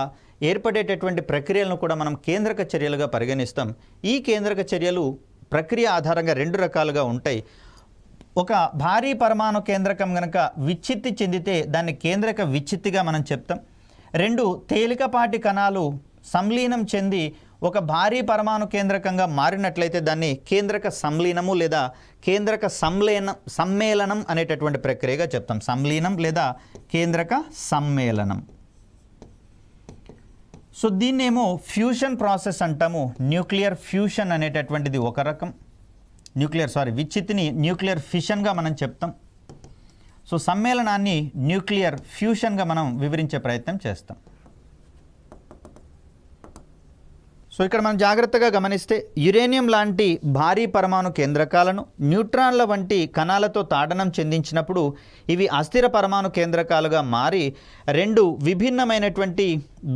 S1: ఏర్పడేటటువంటి ప్రక్రియలను కూడా మనం కేంద్రక చర్యలుగా పరిగణిస్తాం. ఈ కేంద్రక చర్యలు ప్రక్రియ ఆధారంగా రెండు రకాలుగా ఉంటాయి. ఒక భారీ పరమాణు కేంద్రకం గనక విచ్ఛిత్తి చెందితే దాన్ని కేంద్రక విచ్ఛిత్తిగా మనం చెప్తాం. రెండు తేలికపాటి కణాలు సంలీనం చెంది ఒక భారీ పరమాణు కేంద్రకంగా మారినట్లయితే దాన్ని కేంద్రక సంలీనము లేదా కేంద్రక సమ్మేళనం అనేటటువంటి ప్రక్రియగా చెప్తాం. సంలీనం లేదా కేంద్రక సమ్మేళనం. సో దీన్నేమో ఫ్యూషన్ ప్రాసెస్ అంటాము. న్యూక్లియర్ ఫ్యూషన్ అనేటటువంటిది ఒక రకం. విచ్ఛిత్తిని న్యూక్లియర్ ఫిషన్గా మనం చెప్తాం. సో సమ్మేళనాన్ని న్యూక్లియర్ ఫ్యూషన్గా మనం వివరించే ప్రయత్నం చేస్తాం. సో ఇక్కడ మనం జాగ్రత్తగా గమనిస్తే యురేనియం లాంటి భారీ పరమాణు కేంద్రకాలను న్యూట్రాన్ల వంటి కణాలతో తాడనం చెందించినప్పుడు ఇవి అస్థిర పరమాణు కేంద్రకాలుగా మారి రెండు విభిన్నమైనటువంటి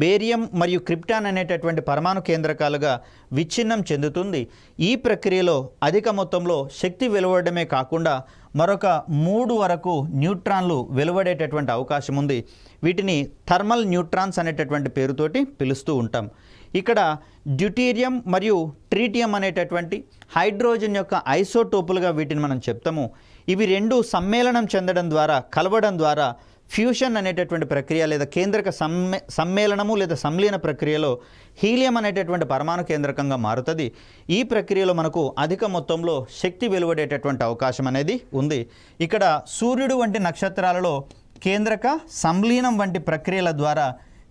S1: బేరియం మరియు క్రిప్టాన్ అనేటటువంటి పరమాణు కేంద్రకాలుగా విచ్ఛిన్నం చెందుతుంది. ఈ ప్రక్రియలో అధిక మొత్తంలో శక్తి వెలువడమే కాకుండా మరొక 3 వరకు న్యూట్రాన్లు వెలువడేటటువంటి అవకాశం ఉంది. వీటిని థర్మల్ న్యూట్రాన్స్ అనేటటువంటి పేరుతోటి పిలుస్తూ ఉంటాం. ఇక్కడ డ్యూటీరియం మరియు ట్రీటియం అనేటటువంటి హైడ్రోజన్ యొక్క ఐసోటోపులుగా వీటిని మనం చెప్తాము. ఇవి రెండు సమ్మేళనం చెందడం ద్వారా, కలవడం ద్వారా ఫ్యూషన్ అనేటటువంటి ప్రక్రియ లేదా కేంద్రక సమ్మేళనము లేదా సంలీన ప్రక్రియలో హీలియం అనేటటువంటి పరమాణు కేంద్రకంగా మారుతుంది. ఈ ప్రక్రియలో మనకు అధిక మొత్తంలో శక్తి వెలువడేటటువంటి అవకాశం అనేది ఉంది. ఇక్కడ సూర్యుడు వంటి నక్షత్రాలలో కేంద్రక సంలీనం వంటి ప్రక్రియల ద్వారా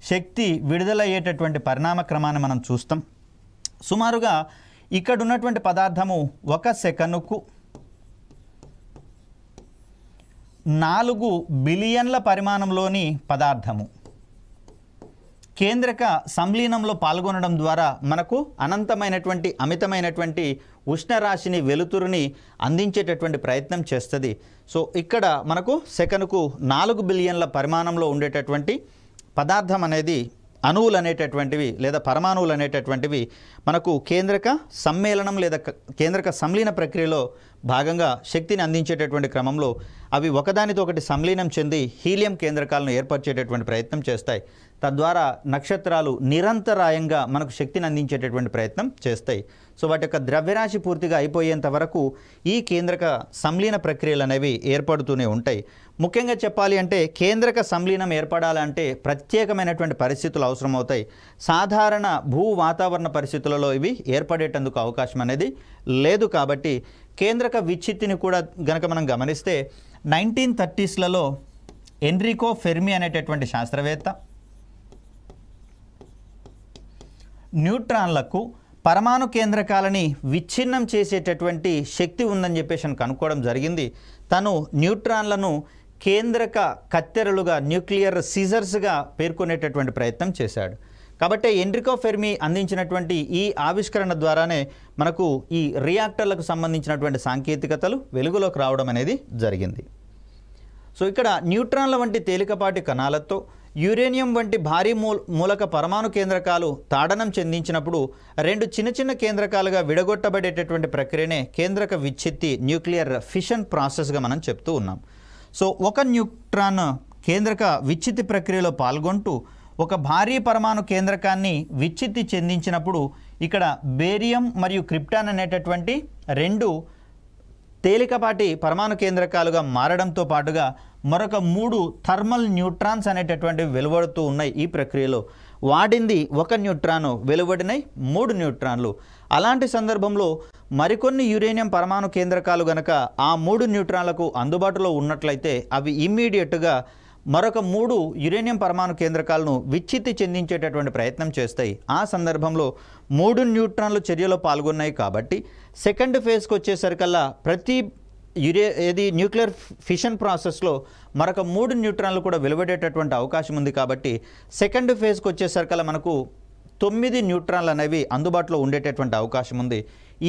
S1: శక్తి విడుదలయ్యేటటువంటి పరిణామ క్రమాన్ని మనం చూస్తాం. సుమారుగా ఇక్కడ ఉన్నటువంటి పదార్థము 1 సెకనుకు 4 బిలియన్ల పరిమాణంలోని పదార్థము కేంద్రక సంలీనంలో పాల్గొనడం ద్వారా మనకు అమితమైనటువంటి ఉష్ణరాశిని, వెలుతురుని అందించేటటువంటి ప్రయత్నం చేస్తుంది. సో ఇక్కడ మనకు సెకనుకు 4 బిలియన్ల పరిమాణంలో ఉండేటటువంటి పదార్థం అనేది, అణువులు అనేటటువంటివి లేదా పరమాణువులు అనేటటువంటివి మనకు కేంద్రక సమ్మేళనం లేదా కేంద్రక సంలీన ప్రక్రియలో భాగంగా శక్తిని అందించేటటువంటి క్రమంలో అవి ఒకదానితో ఒకటి సంలీనం చెంది హీలియం కేంద్రకాలను ఏర్పరిచేటటువంటి ప్రయత్నం చేస్తాయి. తద్వారా నక్షత్రాలు నిరంతరాయంగా మనకు శక్తిని అందించేటటువంటి ప్రయత్నం చేస్తాయి. సో వాటి యొక్క ద్రవ్యరాశి పూర్తిగా అయిపోయేంత వరకు ఈ కేంద్రక సంలీన ప్రక్రియలు అనేవి ఏర్పడుతూనే ఉంటాయి. ముఖ్యంగా చెప్పాలి అంటే కేంద్రక సంలీనం ఏర్పడాలంటే ప్రత్యేకమైనటువంటి పరిస్థితులు అవసరమవుతాయి. సాధారణ భూ వాతావరణ పరిస్థితులలో ఇవి ఏర్పడేటందుకు అవకాశం అనేది లేదు. కాబట్టి కేంద్రక విచ్ఛిత్తిని కూడా గనక మనం గమనిస్తే 1930sలలో ఎన్రికో ఫెర్మి అనేటటువంటి శాస్త్రవేత్త న్యూట్రాన్లకు పరమాణు కేంద్రకాలని విచ్ఛిన్నం చేసేటటువంటి శక్తి ఉందని చెప్పేసి కనుక్కోవడం జరిగింది. తను న్యూట్రాన్లను కేంద్రక కత్తెరలుగా, న్యూక్లియర్ సీజర్స్గా పేర్కొనేటటువంటి ప్రయత్నం చేశాడు. కాబట్టి ఎన్రికో ఫెర్మి అందించినటువంటి ఈ ఆవిష్కరణ ద్వారానే మనకు ఈ రియాక్టర్లకు సంబంధించినటువంటి సాంకేతికతలు వెలుగులోకి రావడం అనేది జరిగింది. సో ఇక్కడ న్యూట్రాన్ల వంటి తేలికపాటి కణాలతో యురేనియం వంటి భారీ మూలక పరమాణు కేంద్రకాలు తాడనం చెందించినప్పుడు రెండు చిన్న కేంద్రకాలుగా విడగొట్టబడేటటువంటి ప్రక్రియనే కేంద్రక విచ్ఛిత్తి, న్యూక్లియర్ ఫిషన్ ప్రాసెస్గా మనం చెప్తూ ఉన్నాం. సో ఒక న్యూట్రాన్ కేంద్రక విచ్ఛిత్తి ప్రక్రియలో పాల్గొంటూ ఒక భారీ పరమాణు కేంద్రకాన్ని విచ్ఛిత్తి చెందించినప్పుడు ఇక్కడ బేరియం మరియు క్రిప్టాన్ అనేటటువంటి రెండు తేలికపాటి పరమాణు కేంద్రకాలుగా మారడంతో పాటుగా మరొక 3 థర్మల్ న్యూట్రాన్స్ అనేటటువంటివి వెలువడుతూ ఉన్నాయి. ఈ ప్రక్రియలో వాడింది 1 న్యూట్రాను, వెలువడినాయి 3 న్యూట్రాన్లు. అలాంటి సందర్భంలో మరికొన్ని యురేనియం పరమాణు కేంద్రకాలు గనక ఆ 3 న్యూట్రాన్లకు అందుబాటులో ఉన్నట్లయితే అవి ఇమ్మీడియట్గా మరొక 3 యురేనియం పరమాణు కేంద్రకాలను విచ్ఛిత్తి చెందించేటటువంటి ప్రయత్నం చేస్తాయి. ఆ సందర్భంలో 3 న్యూట్రాన్లు చర్యలో పాల్గొన్నాయి కాబట్టి సెకండ్ ఫేజ్కి వచ్చేసరికల్లా ప్రతి న్యూక్లియర్ ఫిషన్ ప్రాసెస్లో మరొక 3 న్యూట్రాన్లు కూడా వెలువడేటటువంటి అవకాశం ఉంది. కాబట్టి సెకండ్ ఫేజ్కి వచ్చేసరికల్లా మనకు 9 న్యూట్రాన్లు అనేవి అందుబాటులో ఉండేటటువంటి అవకాశం ఉంది.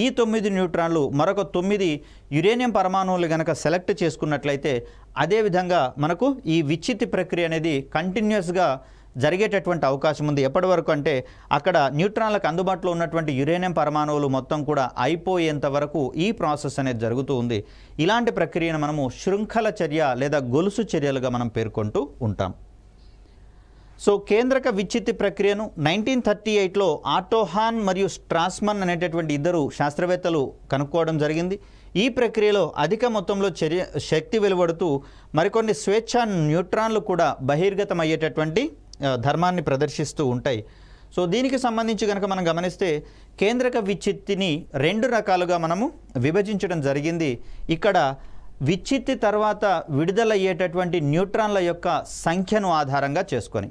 S1: ఈ 9 న్యూట్రాన్లు మరొక 9 యురేనియం పరమాణువులు కనుక సెలెక్ట్ చేసుకున్నట్లయితే అదేవిధంగా మనకు ఈ విచ్ఛిత్తి ప్రక్రియ అనేది కంటిన్యూస్గా జరిగేటటువంటి అవకాశం ఉంది. ఎప్పటి వరకు అంటే అక్కడ న్యూట్రాన్లకు అందుబాటులో ఉన్నటువంటి యురేనియం పరమాణువులు మొత్తం కూడా అయిపోయేంత వరకు ఈ ప్రాసెస్ అనేది జరుగుతూ ఉంది. ఇలాంటి ప్రక్రియను మనము శృంఖల చర్య లేదా గొలుసు చర్యలుగా మనం పేర్కొంటూ ఉంటాం. సో కేంద్రక విచ్ఛిత్తి ప్రక్రియను 1938లో ఆటో హాన్ మరియు స్ట్రాస్మన్ అనేటటువంటి ఇద్దరు శాస్త్రవేత్తలు కనుక్కోవడం జరిగింది. ఈ ప్రక్రియలో అధిక మొత్తంలో శక్తి వెలువడుతూ మరికొన్ని స్వేచ్ఛ న్యూట్రాన్లు కూడా బహిర్గతం అయ్యేటటువంటి ధర్మాన్ని ప్రదర్శిస్తూ ఉంటాయి. సో దీనికి సంబంధించి కనుక మనం గమనిస్తే కేంద్రక విచ్ఛిత్తిని 2 రకాలుగా మనము విభజించడం జరిగింది. ఇక్కడ విచ్ఛిత్తి తర్వాత విడుదలయ్యేటటువంటి న్యూట్రాన్ల యొక్క సంఖ్యను ఆధారంగా చేసుకొని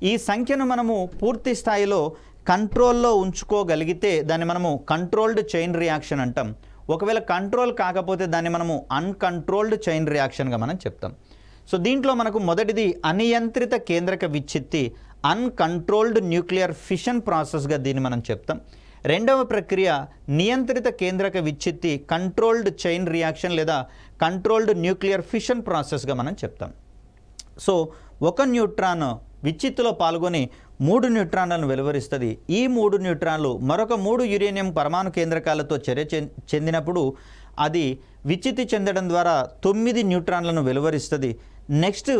S1: ఈ సంఖ్యను మనము పూర్తి స్థాయిలో కంట్రోల్లో ఉంచుకోగలిగితే దాన్ని మనము కంట్రోల్డ్ చైన్ రియాక్షన్ అంటాం. ఒకవేళ కంట్రోల్ కాకపోతే దాన్ని మనము అన్కంట్రోల్డ్ చైన్ రియాక్షన్గా మనం చెప్తాం. సో దీంట్లో మనకు మొదటిది అనియంత్రిత కేంద్రక విచ్ఛిత్తి, అన్కంట్రోల్డ్ న్యూక్లియర్ ఫిషన్ ప్రాసెస్గా దీన్ని మనం చెప్తాం. రెండవ ప్రక్రియ నియంత్రిత కేంద్రక విచ్ఛిత్తి, కంట్రోల్డ్ చైన్ రియాక్షన్ లేదా కంట్రోల్డ్ న్యూక్లియర్ ఫిషన్ ప్రాసెస్గా మనం చెప్తాం. సో ఒక న్యూట్రాన్ విచ్ఛిత్తిలో పాల్గొని 3 న్యూట్రాన్లను వెలువరిస్తుంది. ఈ 3 న్యూట్రాన్లు మరొక 3 యురేనియం పరమాణు కేంద్రకాలతో చర్య చెందినప్పుడు అది విచ్ఛిత్తి చెందడం ద్వారా 9 న్యూట్రాన్లను వెలువరిస్తుంది. నెక్స్ట్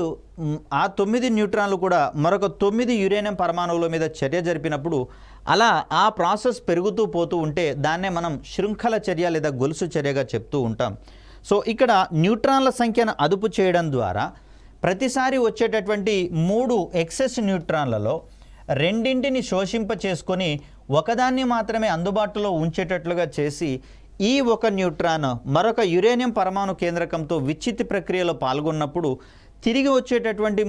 S1: ఆ 9 న్యూట్రాన్లు కూడా మరొక 9 యురేనియం పరమాణువుల మీద చర్య జరిపినప్పుడు అలా ఆ ప్రాసెస్ పెరుగుతూ పోతూ ఉంటే దాన్నే మనం శృంఖల చర్య లేదా గొలుసు చర్యగా చెప్తూ ఉంటాం. సో ఇక్కడ న్యూట్రాన్ల సంఖ్యను అదుపు చేయడం ద్వారా ప్రతిసారి వచ్చేటటువంటి 3 ఎక్సెస్ న్యూట్రాన్లలో రెండింటిని శోషింప చేసుకొని ఒకదాన్ని మాత్రమే అందుబాటులో ఉంచేటట్లుగా చేసి ఈ ఒక న్యూట్రాన్ మరొక యురేనియం పరమాణు కేంద్రకంతో విచ్ఛిత్తి ప్రక్రియలో పాల్గొన్నప్పుడు తిరిగి వచ్చేటటువంటి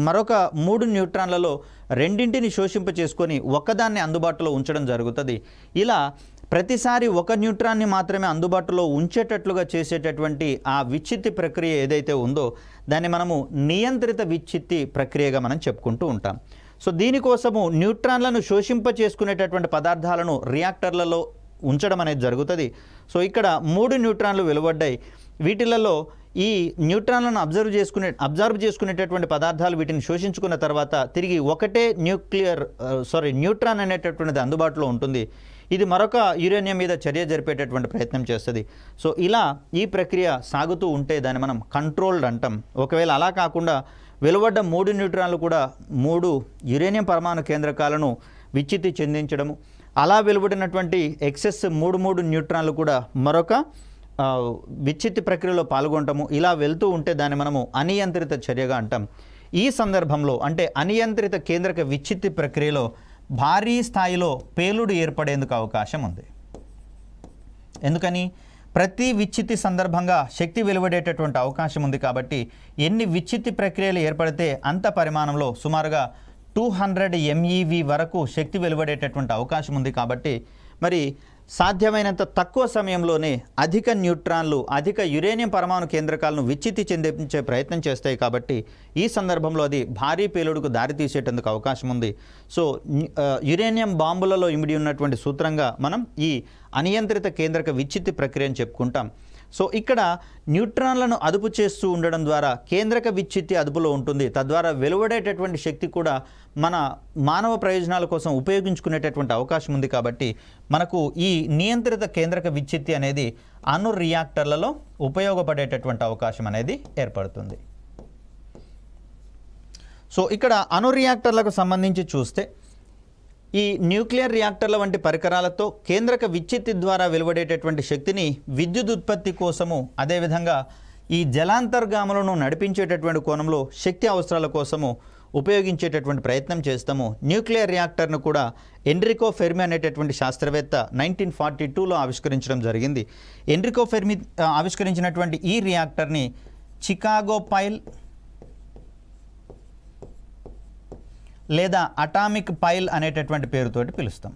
S1: మరొక 3 న్యూట్రాన్లలో రెండింటిని శోషింప చేసుకొని ఒకదాన్ని అందుబాటులో ఉంచడం జరుగుతుంది. ఇలా ప్రతిసారి ఒక న్యూట్రాన్ని మాత్రమే అందుబాటులో ఉంచేటట్లుగా చేసేటటువంటి ఆ విచ్ఛిత్తి ప్రక్రియ ఏదైతే ఉందో దాన్ని మనము నియంత్రిత విచ్ఛిత్తి ప్రక్రియగా మనం చెప్పుకుంటూ ఉంటాం. సో దీనికోసము న్యూట్రాన్లను శోషింప చేసుకునేటటువంటి పదార్థాలను రియాక్టర్లలో ఉంచడం అనేది జరుగుతుంది. సో ఇక్కడ 3 న్యూట్రాన్లు వెలువడ్డాయి. వీటిలలో ఈ న్యూట్రాన్లను అబ్జర్వ్ చేసుకునేటటువంటి పదార్థాలు వీటిని శోషించుకున్న తర్వాత తిరిగి ఒకటే న్యూట్రాన్ అనేటటువంటిది అందుబాటులో ఉంటుంది. ఇది మరొక యురేనియం మీద చర్య జరిపేటటువంటి ప్రయత్నం చేస్తుంది. సో ఇలా ఈ ప్రక్రియ సాగుతూ ఉంటే దాన్ని మనం కంట్రోల్డ్ అంటాం. ఒకవేళ అలా కాకుండా వెలువడ్డ 3 న్యూట్రాన్లు కూడా 3 యురేనియం పరమాణు కేంద్రకాలను విచ్ఛిత్తి చెందించడము, అలా వెలువడినటువంటి ఎక్సెస్ 3 న్యూట్రాన్లు కూడా మరొక విచ్ఛిత్తి ప్రక్రియలో పాల్గొనటము, ఇలా వెళ్తూ ఉంటే దాన్ని మనము అనియంత్రిత చర్యగా అంటాం. ఈ సందర్భంలో అంటే అనియంత్రిత కేంద్రక విచ్ఛిత్తి ప్రక్రియలో భారీ స్థాయిలో పేలుడు ఏర్పడేందుకు అవకాశం ఉంది. ఎందుకని? ప్రతి విచ్ఛిత్తి సందర్భంగా శక్తి వెలువడేటటువంటి అవకాశం ఉంది. కాబట్టి ఎన్ని విచ్ఛిత్తి ప్రక్రియలు ఏర్పడితే అంత పరిమాణంలో సుమారుగా 200 MeV వరకు శక్తి వెలువడేటటువంటి అవకాశం ఉంది. కాబట్టి మరి సాధ్యమైనంత తక్కువ సమయంలోనే అధిక న్యూట్రాన్లు అధిక యురేనియం పరమాణు కేంద్రకాలను విచ్ఛిత్తి చెందించే ప్రయత్నం చేస్తాయి. కాబట్టి ఈ సందర్భంలో అది భారీ పేలుడుకు దారితీసేటందుకు అవకాశం ఉంది. సో యురేనియం బాంబులలో ఇమిడి ఉన్నటువంటి సూత్రంగా మనం ఈ అనియంత్రిత కేంద్రక విచ్ఛిత్తి ప్రక్రియను చెప్పుకుంటాం. సో ఇక్కడ న్యూట్రాన్లను అదుపు చేస్తూ ఉండడం ద్వారా కేంద్రక విచ్ఛిత్తి అదుపులో ఉంటుంది. తద్వారా వెలువడేటటువంటి శక్తి కూడా మన మానవ ప్రయోజనాల కోసం ఉపయోగించుకునేటటువంటి అవకాశం ఉంది. కాబట్టి మనకు ఈ నియంత్రిత కేంద్రక విచ్ఛిత్తి అనేది అణు రియాక్టర్లలో ఉపయోగపడేటటువంటి అవకాశం అనేది ఏర్పడుతుంది. సో ఇక్కడ అణు రియాక్టర్లకు సంబంధించి చూస్తే ఈ న్యూక్లియర్ రియాక్టర్ల వంటి పరికరాలతో కేంద్రక విచ్ఛిత్తి ద్వారా వెలువడేటటువంటి శక్తిని విద్యుత్ ఉత్పత్తి కోసము, అదేవిధంగా ఈ జలాంతర్గాములను నడిపించేటటువంటి కోణంలో శక్తి అవసరాల కోసము ఉపయోగించేటటువంటి ప్రయత్నం చేస్తాము. న్యూక్లియర్ రియాక్టర్ను కూడా ఎన్రికో ఫెర్మి అనేటటువంటి శాస్త్రవేత్త 1942లో ఆవిష్కరించడం జరిగింది. ఎన్రికో ఫెర్మి ఆవిష్కరించినటువంటి ఈ రియాక్టర్ని చికాగో పైల్ లేదా అటామిక్ పైల్ అనేటటువంటి పేరుతోటి పిలుస్తాం.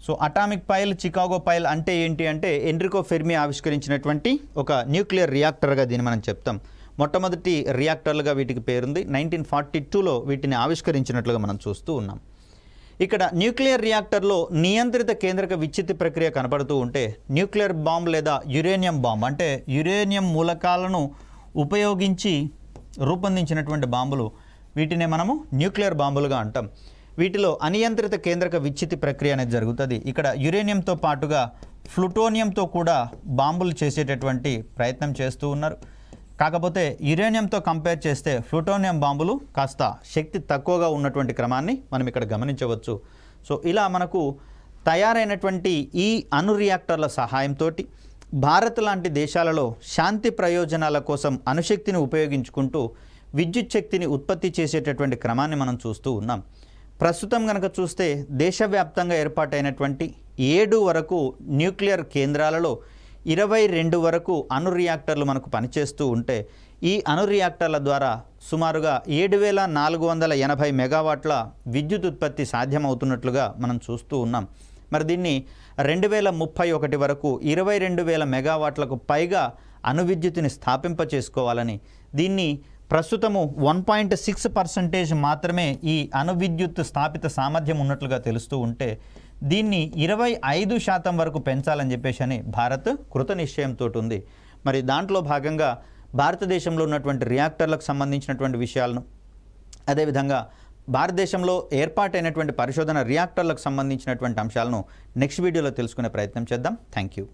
S1: So atomic pile, Chicago pile అంటే ఏంటి అంటే ఎన్రికో ఫెర్మి ఆవిష్కరించినటువంటి ఒక న్యూక్లియర్ రియాక్టర్గా దీన్ని మనం చెప్తాం. మొట్టమొదటి రియాక్టర్లుగా వీటికి పేరుంది. 1942లో వీటిని ఆవిష్కరించినట్లుగా మనం చూస్తూ ఉన్నాం. ఇక్కడ న్యూక్లియర్ రియాక్టర్లో నియంత్రిత కేంద్రక విచ్ఛిత్తి ప్రక్రియ కనపడుతూ ఉంటే న్యూక్లియర్ బాంబ్ లేదా యురేనియం బాంబ్ అంటే యురేనియం మూలకాలను ఉపయోగించి రూపొందించినటువంటి బాంబులు, వీటినే మనము న్యూక్లియర్ బాంబులుగా అంటాం. వీటిలో అనియంత్రిత కేంద్రక విచ్ఛిత్తి ప్రక్రియ అనేది జరుగుతుంది. ఇక్కడ యురేనియంతో పాటుగా ప్లూటోనియంతో కూడా బాంబులు చేసేటటువంటి ప్రయత్నం చేస్తూ ఉన్నారు. కాకపోతే యురేనియంతో కంపేర్ చేస్తే ప్లూటోనియం బాంబులు కాస్త శక్తి తక్కువగా ఉన్నటువంటి క్రమాన్ని మనం ఇక్కడ గమనించవచ్చు. సో ఇలా మనకు తయారైనటువంటి ఈ అణు రియాక్టర్ల సహాయంతో భారత్ లాంటి దేశాలలో శాంతి ప్రయోజనాల కోసం అణుశక్తిని ఉపయోగించుకుంటూ విద్యుత్ శక్తిని ఉత్పత్తి చేసేటటువంటి క్రమాన్ని మనం చూస్తూ ఉన్నాం. ప్రస్తుతం కనుక చూస్తే దేశవ్యాప్తంగా ఏర్పాటైనటువంటి 7 వరకు న్యూక్లియర్ కేంద్రాలలో 22 వరకు అణు రియాక్టర్లు మనకు పనిచేస్తూ ఉంటే ఈ అణు రియాక్టర్ల ద్వారా సుమారుగా 7480 మెగావాట్ల విద్యుత్ ఉత్పత్తి సాధ్యమవుతున్నట్లుగా మనం చూస్తూ ఉన్నాం. మరి దీన్ని 2031 వరకు 22,000 మెగావాట్లకు పైగా అణు విద్యుత్తుని స్థాపింప చేసుకోవాలని, దీన్ని ప్రస్తుతము 1.6% మాత్రమే ఈ అణు విద్యుత్ స్థాపిత సామర్థ్యం ఉన్నట్లుగా తెలుస్తూ ఉంటే దీన్ని 25% వరకు పెంచాలని చెప్పేసి భారత్ కృత నిశ్చయంతో ఉంది. మరి దాంట్లో భాగంగా భారతదేశంలో ఉన్నటువంటి రియాక్టర్లకు సంబంధించినటువంటి విషయాలను, అదేవిధంగా భారతదేశంలో ఏర్పాటైనటువంటి పరిశోధన రియాక్టర్లకు సంబంధించినటువంటి అంశాలను నెక్స్ట్ వీడియోలో తెలుసుకునే ప్రయత్నం చేద్దాం. Thank you.